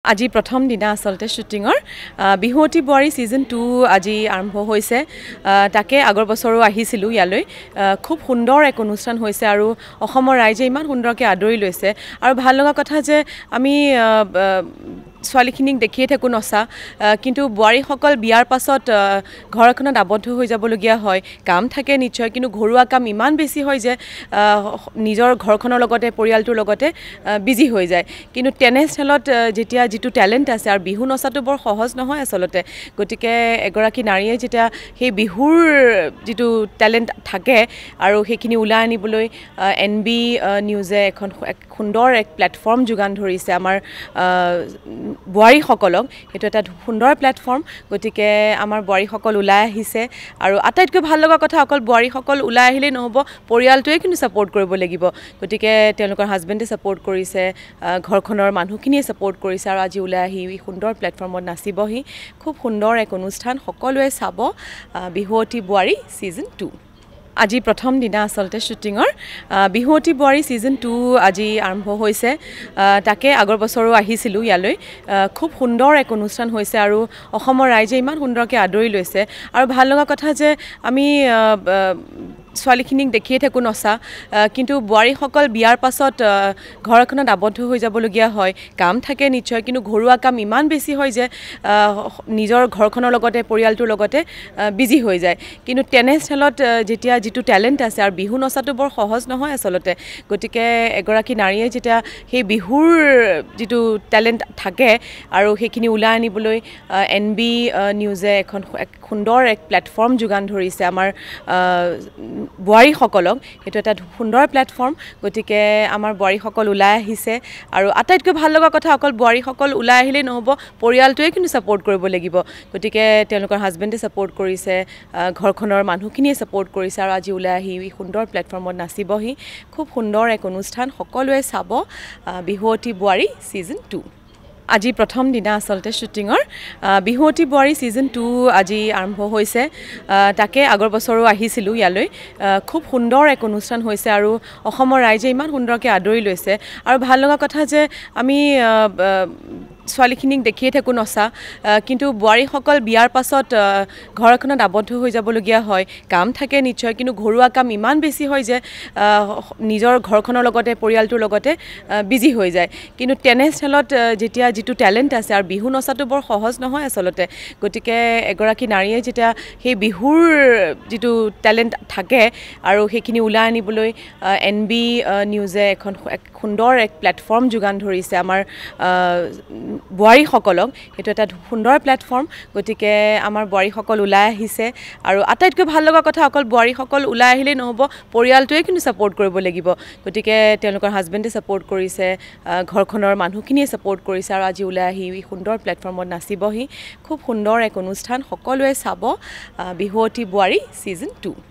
আজি প্ৰথম দিনা আসলতে শুটিঙৰ বিহুৱতী বোৱাৰী সিজন 2 আজি আৰম্ভ হৈছে তাকে আগৰ বছৰো আহিছিলো ইয়ালৈ খুব সুন্দৰ এক অনুষ্ঠান হৈছে আৰু অসমৰ ৰাইজে ইমান সুন্দৰকৈ আদৰি লৈছে আৰু ভাল লগা কথা যে আমি ছোৱালীখিনিক দেখিয়ে থাকো নচা কিন্তু বোৱাৰীসকল বিয়াৰ পাছত ঘৰখনত আবদ্ধ হৈ যাবলগীয়া হয় কাম থাকে নিশ্চয় কিন্তু ঘৰুৱা কাম ইমান বেছি হয় যে নিজৰ ঘৰখনৰ লগতে পৰিয়ালটোৰ লগতে বিজি হৈ যায় কিন্তু তেনেস্থলত যেতিয়া যিটো ট্যালেন্ট আছে আৰু বিহু নচাটো বৰ সহজ নহয় আসলতে গতিকে এগৰাকী নাৰীয়ে যেতিয়া সেই বিহুৰ যিটো ট্যালেন্ট থাকে আৰু সেইখিনি উলাই আনিবলৈ এনবি নিউজে এখন সুন্দৰ এক প্ল্যাটফৰ্ম যোগান ধৰিছে আমাৰ বোৱাৰীসকলক এটা এটা সুন্দৰ প্ল্যাটফৰ্ম গতিকে আমাৰ বোৱাৰীসকল উলাই আহিছে আৰু আটাইতকৈ ভাল লগা কথা অকল বোৱাৰীসকল উলাই আহিলে নহব পৰিয়ালটোৱে কিন্তু সাপোৰ্ট কৰিব লাগিব গতিকে তেওঁলোকৰ হাজবেণ্ডে সাপোৰ্ট কৰিছে ঘৰখনৰ মানুহখিনিয়ে সাপোৰ্ট কৰিছে আৰু আজি উলাই আহি সুন্দৰ প্ল্যাটফৰ্মত নাচিবহি খুব সুন্দৰ এক অনুষ্ঠান সকলোৱে চাব বিহুৱতী বোৱাৰী সিজন 2 আজি প্ৰথম দিনা আসলতে শুটিঙৰ বিহুৱতী বোৱাৰী সিজন 2 আজি আৰম্ভ হৈছে তাকে আগৰ বছৰো আহিছিলো ইয়ালৈ খুব সুন্দৰ এক অনুষ্ঠান হৈছে আৰু অসমৰ ৰাইজে ইমান সুন্দৰকৈ আদৰি লৈছে আৰু ভাল লগা কথা যে আমি ছোৱালীখিনিক দেখিয়ে থাকো নচা কিন্তু বোৱাৰীসকল বিয়াৰ পাছত ঘৰখনত আবদ্ধ হৈ যাবলগীয়া হয় কাম থাকে নিশ্চয় কিন্তু ঘৰুৱা কাম ইমান বেছি হয় যে নিজৰ ঘৰখনৰ লগতে পৰিয়ালটোৰ লগতে বিজি হৈ যায় কিন্তু তেনেস্থলত যেতিয়া যিটো ট্যালেন্ট আছে আৰু বিহু নচাটো বৰ সহজ নহয় আসলতে গতিকে এগৰাকী নাৰীয়ে যেতিয়া সেই বিহুৰ যিটো ট্যালেন্ট থাকে আৰু সেইখিনি উলাই আনিবলৈ এনবি নিউজে এখন সুন্দৰ এক প্ল্যাটফৰ্ম যোগান ধৰিছে আমাৰ বোৱাৰীসকলক এটা এটা সুন্দৰ প্ল্যাটফৰ্ম গতিকে আমাৰ বোৱাৰীসকল উলাই আহিছে আৰু আটাইতকৈ ভাল লগা কথা অকল বোৱাৰীসকল উলাই আহিলে নহব পৰিয়ালটোৱে কিন্তু সাপোৰ্ট কৰিব লাগিব গতিকে তেওঁলোকৰ হাজবেণ্ডে সাপোৰ্ট কৰিছে ঘৰখনৰ মানুহখিনিয়ে সাপোৰ্ট কৰিছে আৰু আজি উলাই আহি সুন্দৰ প্ল্যাটফৰ্মত নাচিবহি খুব সুন্দৰ এক অনুষ্ঠান সকলোৱে চাব বিহুৱতী বোৱাৰী সিজন 2 আজি প্ৰথম দিনা আসলতে শুটিঙৰ বিহুৱতী বোৱাৰী সিজন 2 আজি আৰম্ভ হৈছে তাকে আগৰ বছৰো আহিছিলো ইয়ালৈ খুব সুন্দৰ এক অনুষ্ঠান হৈছে আৰু অসমৰ ৰাইজে ইমান সুন্দৰকৈ আদৰি লৈছে আৰু ভাল লগা কথা যে আমি ছোৱালীখিনিক দেখিয়ে থাকো নচা কিন্তু বোৱাৰীসকল বিয়াৰ পাছত ঘৰখনত আবদ্ধ হৈ যাবলগীয়া হয় কাম থাকে নিশ্চয় কিন্তু ঘৰুৱা কাম ইমান বেছি হয় যে নিজৰ ঘৰখনৰ লগতে পৰিয়ালটোৰ লগতে বিজি হৈ যায় কিন্তু তেনেস্থলত যেতিয়া যিটো ট্যালেন্ট আছে আৰু বিহু নচাটো বৰ সহজ নহয় আসলতে গতিকে এগৰাকী নাৰীয়ে যেতিয়া সেই বিহুৰ যিটো ট্যালেন্ট থাকে আৰু সেইখিনি উলাই আনিবলৈ এনবি নিউজে এখন সুন্দৰ এক প্ল্যাটফৰ্ম যোগান ধৰিছে আমাৰ বোৱাৰীসকলক এটা এটা সুন্দৰ প্ল্যাটফৰ্ম গতিকে আমাৰ বোৱাৰীসকল উলাই আহিছে আৰু আটাইতকৈ ভাল লগা কথা অকল বোৱাৰীসকল উলাই আহিলে নহব পৰিয়ালটোৱে কিন্তু সাপোৰ্ট কৰিব লাগিব গতিকে তেওঁলোকৰ হাজবেণ্ডে সাপোৰ্ট কৰিছে ঘৰখনৰ মানুহখিনিয়ে সাপোৰ্ট কৰিছে আৰু আজি উলাই আহি সুন্দৰ প্ল্যাটফৰ্মত নাচিবহি খুব সুন্দৰ এক অনুষ্ঠান সকলোৱে চাব বিহুৱতী বোৱাৰী সিজন 2